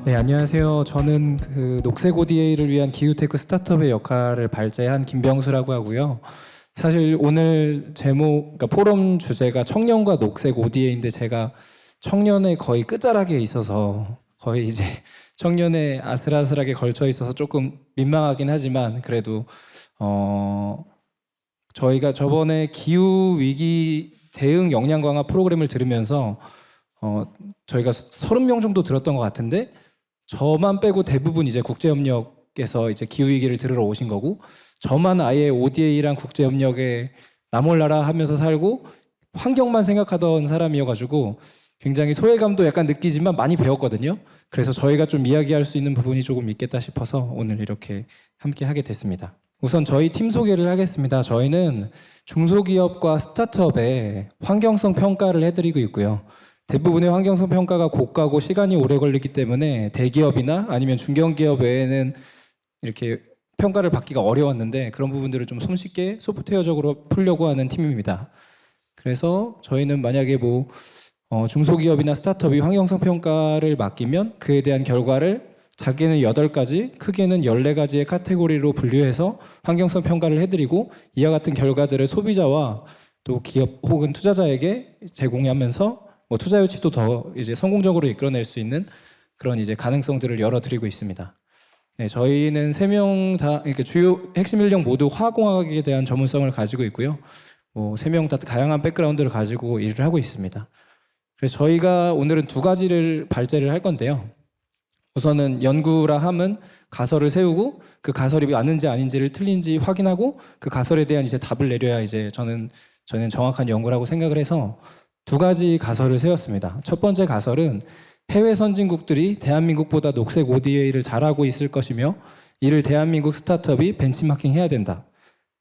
네, 안녕하세요. 저는 그 녹색 ODA를 위한 기후테크 스타트업의 역할을 발제한 김병수라고 하고요. 사실 오늘 제목, 그러니까 포럼 주제가 청년과 녹색 ODA인데 제가 청년의 거의 끝자락에 있어서 거의 이제 청년에 아슬아슬하게 걸쳐 있어서 조금 민망하긴 하지만 그래도 저희가 저번에 기후 위기 대응 역량 강화 프로그램을 들으면서 저희가 30명 정도 들었던 것 같은데 저만 빼고 대부분 이제 국제협력에서 이제 기후위기를 들으러 오신 거고 저만 아예 ODA랑 국제협력에 나 몰라라 하면서 살고 환경만 생각하던 사람이어가지고 굉장히 소외감도 약간 느끼지만 많이 배웠거든요. 그래서 저희가 좀 이야기할 수 있는 부분이 조금 있겠다 싶어서 오늘 이렇게 함께 하게 됐습니다. 우선 저희 팀 소개를 하겠습니다. 저희는 중소기업과 스타트업에 환경성 평가를 해드리고 있고요. 대부분의 환경성 평가가 고가고 시간이 오래 걸리기 때문에 대기업이나 아니면 중견기업 외에는 이렇게 평가를 받기가 어려웠는데 그런 부분들을 좀 손쉽게 소프트웨어적으로 풀려고 하는 팀입니다. 그래서 저희는 만약에 중소기업이나 스타트업이 환경성 평가를 맡기면 그에 대한 결과를 작게는 8가지, 크게는 14가지의 카테고리로 분류해서 환경성 평가를 해드리고 이와 같은 결과들을 소비자와 또 기업 혹은 투자자에게 제공하면서 투자 유치도 더 이제 성공적으로 이끌어낼 수 있는 그런 이제 가능성들을 열어드리고 있습니다. 네, 저희는 3명 다 이렇게 주요 핵심 인력 모두 화학공학에 대한 전문성을 가지고 있고요. 3명 다 다양한 백그라운드를 가지고 일을 하고 있습니다. 그래서 저희가 오늘은 2가지를 발제를 할 건데요. 우선은 연구라 함은 가설을 세우고 그 가설이 맞는지 아닌지를 틀린지 확인하고 그 가설에 대한 이제 답을 내려야 이제 저는 정확한 연구라고 생각을 해서 2가지 가설을 세웠습니다. 첫 번째 가설은 해외 선진국들이 대한민국보다 녹색 ODA를 잘하고 있을 것이며 이를 대한민국 스타트업이 벤치마킹 해야 된다.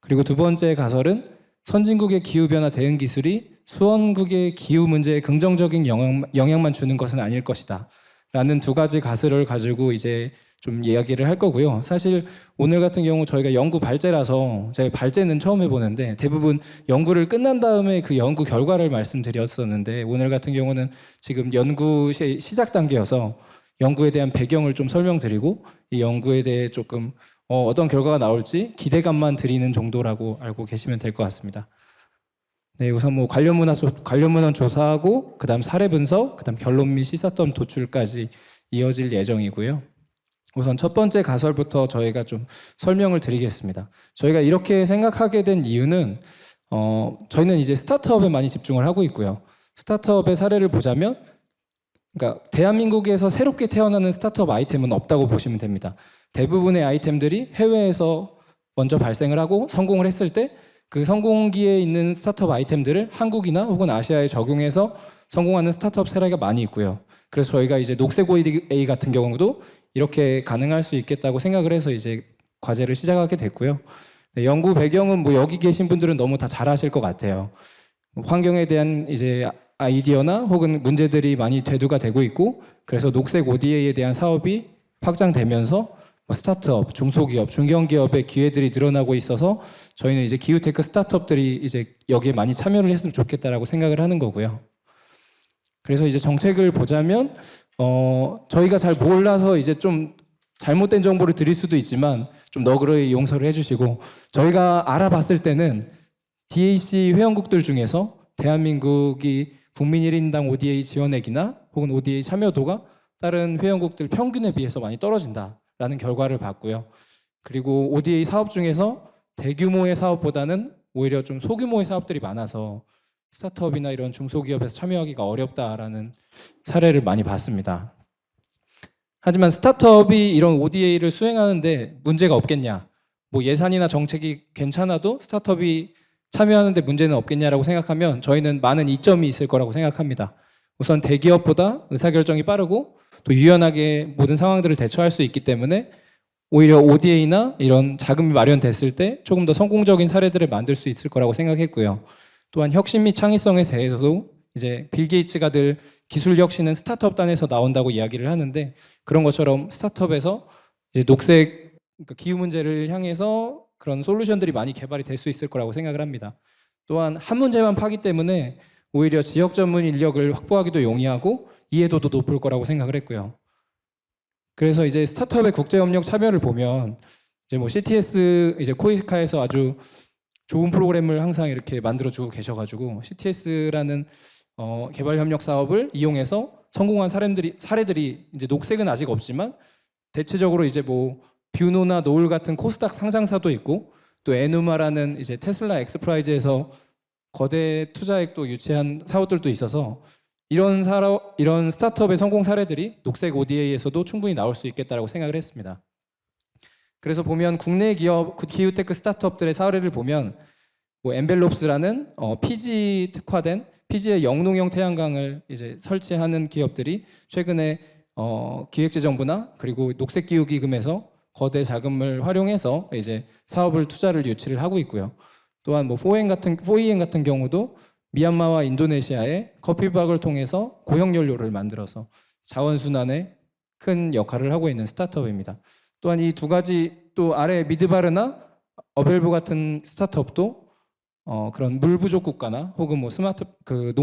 그리고 2번째 가설은 선진국의 기후변화 대응 기술이 수원국의 기후 문제에 긍정적인 영향만 주는 것은 아닐 것이다. 라는 2가지 가설을 가지고 이제 좀 이야기를 할 거고요. 사실 오늘 같은 경우 저희가 연구 발제라서 제가 발제는 처음 해보는데 대부분 연구를 끝난 다음에 그 연구 결과를 말씀드렸었는데 오늘 같은 경우는 지금 연구 시작 단계여서 연구에 대한 배경을 좀 설명드리고 이 연구에 대해 조금 어떤 결과가 나올지 기대감만 드리는 정도라고 알고 계시면 될 것 같습니다. 네, 우선 관련 문헌 조사하고 그다음 사례 분석, 그다음 결론 및 시사점 도출까지 이어질 예정이고요. 우선 첫 번째 가설부터 저희가 좀 설명을 드리겠습니다. 저희가 이렇게 생각하게 된 이유는 저희는 이제 스타트업에 많이 집중을 하고 있고요. 스타트업의 사례를 보자면 그러니까 대한민국에서 새롭게 태어나는 스타트업 아이템은 없다고 보시면 됩니다. 대부분의 아이템들이 해외에서 먼저 발생을 하고 성공을 했을 때 그 성공기에 있는 스타트업 아이템들을 한국이나 혹은 아시아에 적용해서 성공하는 스타트업 사례가 많이 있고요. 그래서 저희가 이제 녹색 ODA 같은 경우도 이렇게 가능할 수 있겠다고 생각을 해서 이제 과제를 시작하게 됐고요. 네, 연구 배경은 여기 계신 분들은 너무 다 잘 아실 것 같아요. 환경에 대한 이제 아이디어나 혹은 문제들이 많이 대두가 되고 있고 그래서 녹색 ODA에 대한 사업이 확장되면서 스타트업, 중소기업, 중견기업의 기회들이 늘어나고 있어서 저희는 이제 기후테크 스타트업들이 이제 여기에 많이 참여를 했으면 좋겠다라고 생각을 하는 거고요. 그래서 이제 정책을 보자면 저희가 잘 몰라서 이제 좀 잘못된 정보를 드릴 수도 있지만 좀 너그러이 용서를 해주시고 저희가 알아봤을 때는 DAC 회원국들 중에서 대한민국이 국민 1인당 ODA 지원액이나 혹은 ODA 참여도가 다른 회원국들 평균에 비해서 많이 떨어진다라는 결과를 봤고요. 그리고 ODA 사업 중에서 대규모의 사업보다는 오히려 좀 소규모의 사업들이 많아서 스타트업이나 이런 중소기업에서 참여하기가 어렵다라는 사례를 많이 봤습니다. 하지만 스타트업이 이런 ODA를 수행하는데 문제가 없겠냐? 예산이나 정책이 괜찮아도 스타트업이 참여하는데 문제는 없겠냐라고 생각하면 저희는 많은 이점이 있을 거라고 생각합니다. 우선 대기업보다 의사결정이 빠르고 또 유연하게 모든 상황들을 대처할 수 있기 때문에 오히려 ODA나 이런 자금이 마련됐을 때 조금 더 성공적인 사례들을 만들 수 있을 거라고 생각했고요. 또한 혁신 및 창의성에 대해서도 이제 빌 게이츠가 늘 기술 혁신은 스타트업단에서 나온다고 이야기를 하는데 그런 것처럼 스타트업에서 이제 녹색 기후 문제를 향해서 그런 솔루션들이 많이 개발이 될 수 있을 거라고 생각을 합니다. 또한 한 문제만 파기 때문에 오히려 지역 전문 인력을 확보하기도 용이하고 이해도도 높을 거라고 생각을 했고요. 그래서 이제 스타트업의 국제협력 참여를 보면 이제 뭐 CTS 이제 코이카에서 아주 좋은 프로그램을 항상 이렇게 만들어주고 계셔가지고 CTS라는 개발 협력 사업을 이용해서 성공한 사례들이 이제 녹색은 아직 없지만 대체적으로 이제 뭐 뷰노나 노을 같은 코스닥 상장사도 있고 또 에누마라는 이제 테슬라 엑스프라이즈에서 거대 투자액도 유치한 사업들도 있어서 이런 스타트업의 성공 사례들이 녹색 ODA에서도 충분히 나올 수 있겠다라고 생각을 했습니다. 그래서 보면 국내 기업 기후테크 스타트업들의 사례를 보면 뭐 엔벨롭스라는 피지 특화된 피지의 영농형 태양광을 이제 설치하는 기업들이 최근에 기획재정부나 그리고 녹색기후기금에서 거대 자금을 활용해서 이제 사업을 투자를 유치를 하고 있고요. 또한 뭐 4EN 같은 경우도 미얀마와 인도네시아의 커피박을 통해서 고형연료를 만들어서 자원순환에 큰 역할을 하고 있는 스타트업입니다. 또한 이 두 가지 또 아래 미드바르나 어벨브 같은 스타트업도 그런 물 부족 국가나 혹은 뭐 스마트 그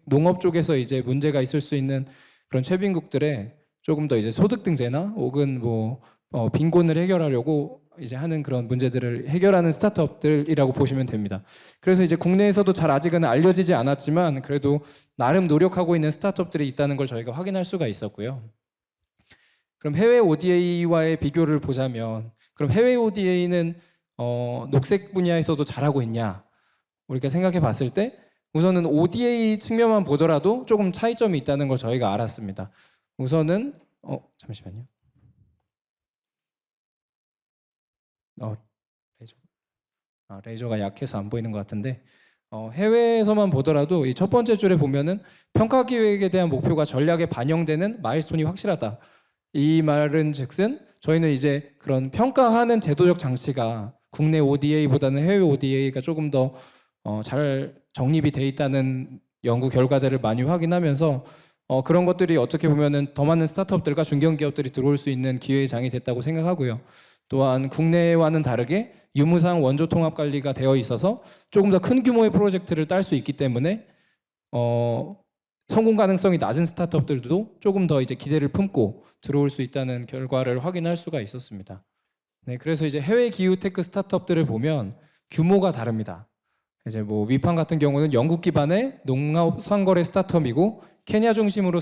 농업 쪽에서 이제 문제가 있을 수 있는 그런 최빈국들의 조금 더 이제 소득 등재나 혹은 뭐 빈곤을 해결하려고 이제 하는 그런 문제들을 해결하는 스타트업들이라고 보시면 됩니다. 그래서 이제 국내에서도 잘 아직은 알려지지 않았지만 그래도 나름 노력하고 있는 스타트업들이 있다는 걸 저희가 확인할 수가 있었고요. 그럼 해외 ODA와의 비교를 보자면 그럼 해외 ODA는 녹색 분야에서도 잘하고 있냐? 우리가 생각해 봤을 때 우선은 ODA 측면만 보더라도 조금 차이점이 있다는 걸 저희가 알았습니다. 우선은 잠시만요. 레이저가 약해서 안 보이는 것 같은데 해외에서만 보더라도 이 첫 번째 줄에 보면은 평가 기획에 대한 목표가 전략에 반영되는 마일스톤이 확실하다. 이 말은 즉슨 저희는 이제 그런 평가하는 제도적 장치가 국내 ODA보다는 해외 ODA가 조금 더 잘 정립이 돼 있다는 연구 결과들을 많이 확인하면서 그런 것들이 어떻게 보면은 더 많은 스타트업들과 중견기업들이 들어올 수 있는 기회의 장이 됐다고 생각하고요. 또한 국내와는 다르게 유무상 원조 통합 관리가 되어 있어서 조금 더 큰 규모의 프로젝트를 딸 수 있기 때문에 성공 가능성이 낮은 스타트업들도 조금 더 이제 기대를 품고 들어올 수 있다는 결과를 확인할 수가 있었습니다. 네, 그래서 이제 해외 기후테크 스타트업들을 보면 규모가 다릅니다. 이제 뭐 위판 같은 경우는 영국 기반의 농업 상거래 스타트업이고 케냐 중심으로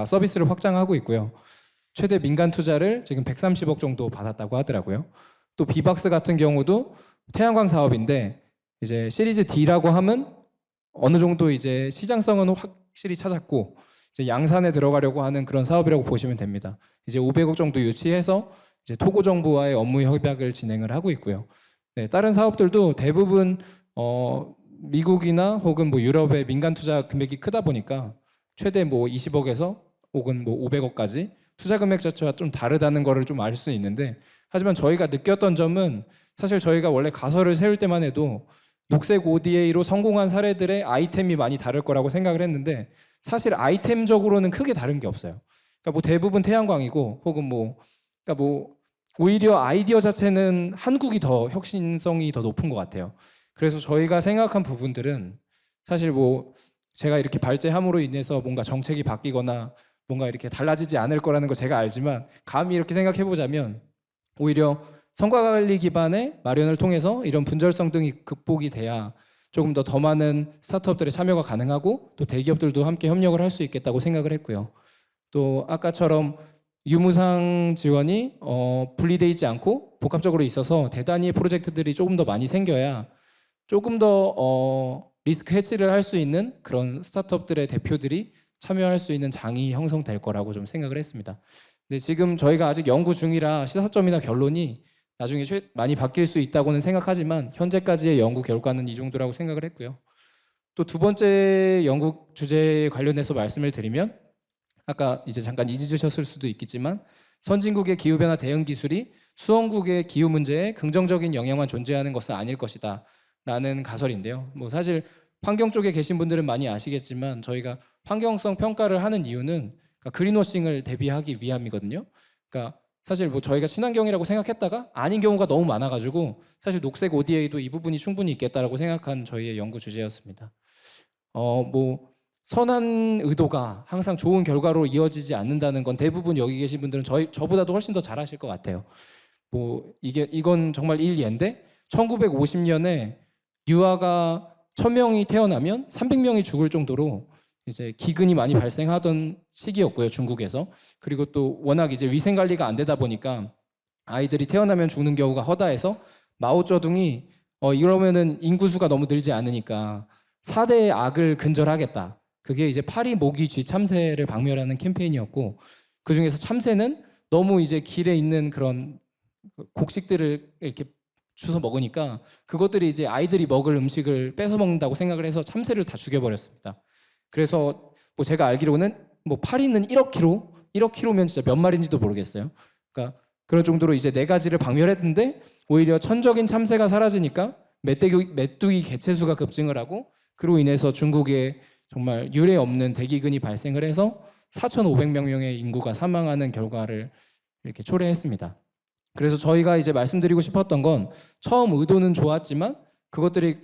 서비스를 확장하고 있고요. 최대 민간 투자를 지금 130억 정도 받았다고 하더라고요. 또 비박스 같은 경우도 태양광 사업인데 이제 시리즈 D라고 하면 어느 정도 이제 시장성은 확실히 찾았고 이제 양산에 들어가려고 하는 그런 사업이라고 보시면 됩니다. 이제 500억 정도 유치해서 이제 토고 정부와의 업무 협약을 진행을 하고 있고요. 네, 다른 사업들도 대부분 미국이나 혹은 뭐 유럽의 민간 투자 금액이 크다 보니까 최대 뭐 20억에서 혹은 뭐 500억까지 투자 금액 자체와 좀 다르다는 거를 좀 알 수 있는데 하지만 저희가 느꼈던 점은 사실 저희가 원래 가설을 세울 때만 해도 녹색 ODA로 성공한 사례들의 아이템이 많이 다를 거라고 생각을 했는데 사실 아이템적으로는 크게 다른 게 없어요. 그러니까 뭐 대부분 태양광이고 혹은 그러니까 뭐 오히려 아이디어 자체는 한국이 더 혁신성이 더 높은 것 같아요. 그래서 저희가 생각한 부분들은 사실 뭐 제가 이렇게 발제함으로 인해서 뭔가 정책이 바뀌거나 뭔가 이렇게 달라지지 않을 거라는 거 제가 알지만 감히 이렇게 생각해 보자면 오히려 성과관리 기반의 마련을 통해서 이런 분절성 등이 극복이 돼야 조금 더 많은 스타트업들의 참여가 가능하고 또 대기업들도 함께 협력을 할 수 있겠다고 생각을 했고요. 또 아까처럼 유무상 지원이 분리돼 있지 않고 복합적으로 있어서 대단위의 프로젝트들이 조금 더 많이 생겨야 조금 더 리스크 해지를 할 수 있는 그런 스타트업들의 대표들이 참여할 수 있는 장이 형성될 거라고 좀 생각을 했습니다. 근데 지금 저희가 아직 연구 중이라 시사점이나 결론이 나중에 많이 바뀔 수 있다고는 생각하지만 현재까지의 연구 결과는 이 정도라고 생각을 했고요. 또 두 번째 연구 주제에 관련해서 말씀을 드리면 아까 이제 잠깐 잊으셨을 수도 있겠지만 선진국의 기후변화 대응 기술이 수원국의 기후 문제에 긍정적인 영향만 존재하는 것은 아닐 것이다 라는 가설인데요. 뭐 사실 환경 쪽에 계신 분들은 많이 아시겠지만 저희가 환경성 평가를 하는 이유는 그러니까 그린워싱을 대비하기 위함이거든요. 그러니까 사실 뭐 저희가 친환경이라고 생각했다가 아닌 경우가 너무 많아가지고 사실 녹색 ODA도 이 부분이 충분히 있겠다라고 생각한 저희의 연구 주제였습니다. 뭐 선한 의도가 항상 좋은 결과로 이어지지 않는다는 건 대부분 여기 계신 분들은 저보다도 훨씬 더 잘 아실 것 같아요. 뭐 이건 정말 일예인데 1950년에 유아가 1000명이 태어나면 300명이 죽을 정도로 이제 기근이 많이 발생하던 시기였고요, 중국에서. 그리고 또 워낙 이제 위생 관리가 안 되다 보니까 아이들이 태어나면 죽는 경우가 허다해서 마오쩌둥이 이러면은 인구수가 너무 늘지 않으니까 4대의 악을 근절하겠다. 그게 이제 파리 모기 쥐 참새를 박멸하는 캠페인이었고, 그 중에서 참새는 너무 이제 길에 있는 그런 곡식들을 이렇게 주워 먹으니까 그것들이 이제 아이들이 먹을 음식을 뺏어 먹는다고 생각을 해서 참새를 다 죽여버렸습니다. 그래서 뭐 제가 알기로는 뭐 파리는 1억 킬로, 1억 킬로면 진짜 몇 마리인지도 모르겠어요. 그러니까 그런 정도로 이제 4가지를 박멸했는데 오히려 천적인 참새가 사라지니까 메뚜기 개체수가 급증을 하고, 그로 인해서 중국에 정말 유례 없는 대기근이 발생을 해서 4,500명의 인구가 사망하는 결과를 이렇게 초래했습니다. 그래서 저희가 이제 말씀드리고 싶었던 건 처음 의도는 좋았지만 그것들이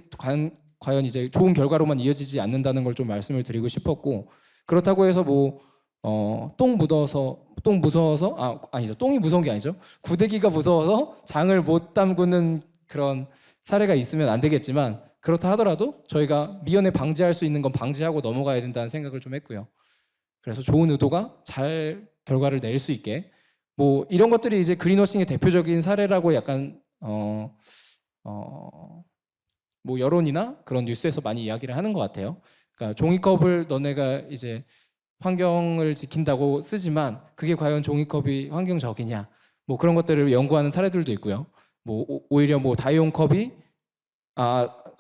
과연 이제 좋은 결과로만 이어지지 않는다는 걸 좀 말씀을 드리고 싶었고, 그렇다고 해서 뭐 똥 무서워서 아니죠, 똥이 무서운 게 아니죠, 구데기가 무서워서 장을 못 담그는 그런 사례가 있으면 안 되겠지만, 그렇다 하더라도 저희가 미연에 방지할 수 있는 건 방지하고 넘어가야 된다는 생각을 좀 했고요. 그래서 좋은 의도가 잘 결과를 낼 수 있게, 뭐 이런 것들이 이제 그린워싱의 대표적인 사례라고 약간 뭐 여론이나 그런 뉴스에서 많이 이야기를 하는 것 같아요. 그러니까 종이컵을 너네가 이제 환경을 지킨다고 쓰지만 그게 과연 종이컵이 환경적이냐, 뭐 그런 것들을 연구하는 사례들도 있고요. 뭐 오히려 뭐 다이용컵이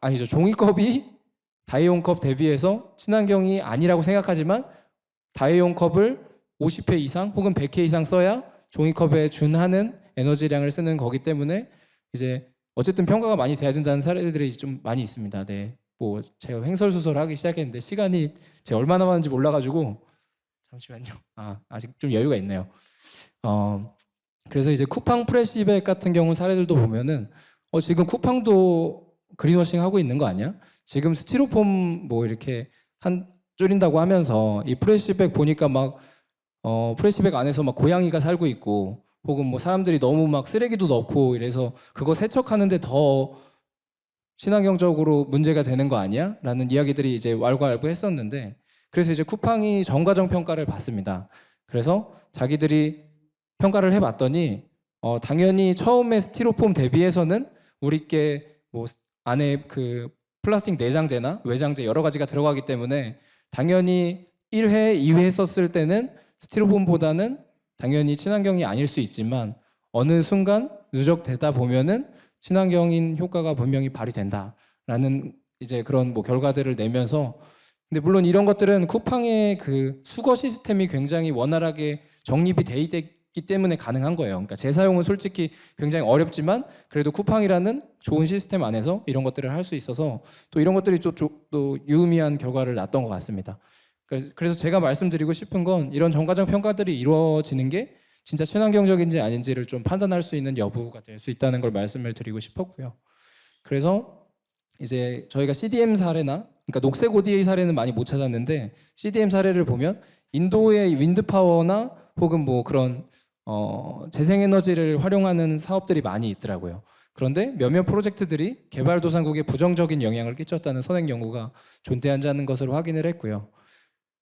아니죠, 종이컵이 다이용컵 대비해서 친환경이 아니라고 생각하지만 다이용컵을 50회 이상 혹은 100회 이상 써야 종이컵에 준하는 에너지량을 쓰는 거기 때문에 이제 어쨌든 평가가 많이 돼야 된다는 사례들이 좀 많이 있습니다. 네, 뭐 제가 횡설수설하기 시작했는데 시간이 제가 얼마나 많은지 몰라가지고 잠시만요. 아직 좀 여유가 있네요. 그래서 이제 쿠팡 프레시백 같은 경우 사례들도 보면은 지금 쿠팡도 그린워싱 하고 있는 거 아니야? 지금 스티로폼 뭐 이렇게 줄인다고 하면서 이 프레시백 보니까 막 프레시백 안에서 막 고양이가 살고 있고, 혹은 뭐 사람들이 너무 막 쓰레기도 넣고 이래서 그거 세척하는데 더 친환경적으로 문제가 되는 거 아니야? 라는 이야기들이 이제 왈가왈부했었는데, 그래서 이제 쿠팡이 정과정 평가를 받습니다. 그래서 자기들이 평가를 해봤더니 당연히 처음에 스티로폼 대비해서는 우리께 뭐 안에 그 플라스틱 내장재나 외장재 여러 가지가 들어가기 때문에 당연히 1회, 2회 썼을 때는 스티로폼보다는 당연히 친환경이 아닐 수 있지만 어느 순간 누적되다 보면은 친환경인 효과가 분명히 발휘된다라는 이제 그런 뭐 결과들을 내면서, 근데 물론 이런 것들은 쿠팡의 그 수거 시스템이 굉장히 원활하게 정립이 돼 있기 때문에 가능한 거예요. 그러니까 재사용은 솔직히 굉장히 어렵지만 그래도 쿠팡이라는 좋은 시스템 안에서 이런 것들을 할 수 있어서 또 이런 것들이 또 유의미한 결과를 낳았던 것 같습니다. 그래서 제가 말씀드리고 싶은 건 이런 정과정 평가들이 이루어지는 게 진짜 친환경적인지 아닌지를 좀 판단할 수 있는 여부가 될 수 있다는 걸 말씀을 드리고 싶었고요. 그래서 이제 저희가 CDM 사례나, 그러니까 녹색 ODA 사례는 많이 못 찾았는데 CDM 사례를 보면 인도의 윈드 파워나 혹은 뭐 그런 재생에너지를 활용하는 사업들이 많이 있더라고요. 그런데 몇몇 프로젝트들이 개발도상국에 부정적인 영향을 끼쳤다는 선행 연구가 존재하지 않는 것으로 확인을 했고요.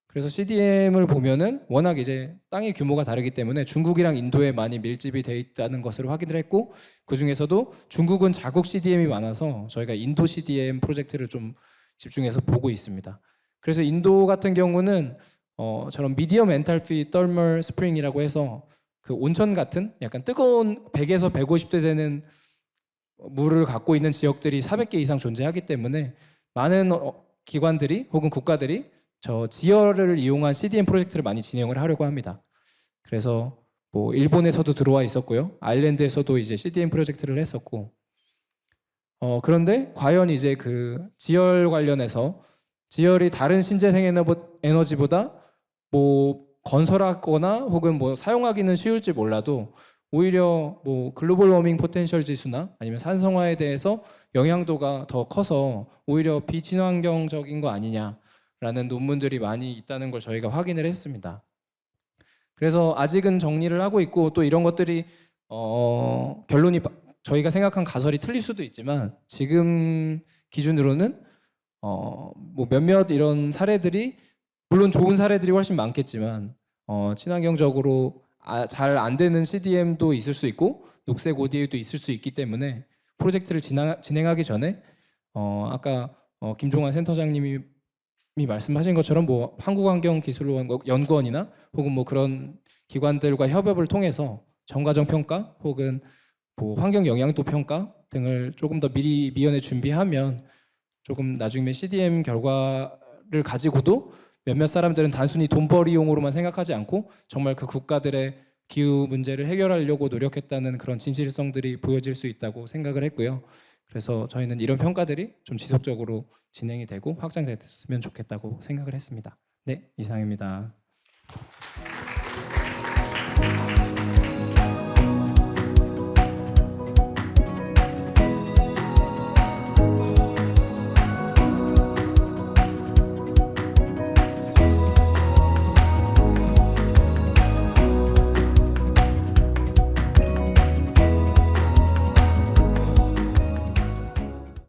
그래서 CDM을 보면은 워낙 이제 땅의 규모가 다르기 때문에 중국이랑 인도에 많이 밀집이 돼 있다는 것으로 확인을 했고, 그 중에서도 중국은 자국 CDM이 많아서 저희가 인도 CDM 프로젝트를 좀 집중해서 보고 있습니다. 그래서 인도 같은 경우는 저런 미디엄 엔탈피 떨멀 스프링이라고 해서 그 온천 같은 약간 뜨거운 100에서 150대 되는 물을 갖고 있는 지역들이 400개 이상 존재하기 때문에 많은 기관들이 혹은 국가들이 저 지열을 이용한 CDM 프로젝트를 많이 진행을 하려고 합니다. 그래서 뭐 일본에서도 들어와 있었고요, 아일랜드에서도 이제 CDM 프로젝트를 했었고, 그런데 과연 이제 그 지열 관련해서 지열이 다른 신재생 에너지보다 뭐 건설하거나 혹은 뭐 사용하기는 쉬울지 몰라도 오히려 뭐 글로벌 워밍 포텐셜 지수나 아니면 산성화에 대해서 영향도가 더 커서 오히려 비친환경적인 거 아니냐라는 라는 논문들이 많이 있다는 걸 저희가 확인을 했습니다. 그래서 아직은 정리를 하고 있고 또 이런 것들이 결론이 저희가 생각한 가설이 틀릴 수도 있지만 지금 기준으로는 뭐 몇몇 이런 사례들이 물론 좋은 사례들이 훨씬 많겠지만 친환경적으로 잘 안 되는 CDM도 있을 수 있고 녹색 ODA도 있을 수 있기 때문에 프로젝트를 진행하기 전에 아까 김종환 센터장님이 말씀하신 것처럼 뭐 한국환경기술연구원이나 혹은 뭐 그런 기관들과 협업을 통해서 정과정 평가 혹은 뭐 환경 영향도 평가 등을 조금 더 미연에 준비하면 조금 나중에 CDM 결과를 가지고도 몇몇 사람들은 단순히 돈벌이용으로만 생각하지 않고 정말 그 국가들의 기후 문제를 해결하려고 노력했다는 그런 진실성들이 보여질 수 있다고 생각을 했고요. 그래서 저희는 이런 평가들이 좀 지속적으로 진행이 되고 확장됐으면 좋겠다고 생각을 했습니다. 네, 이상입니다.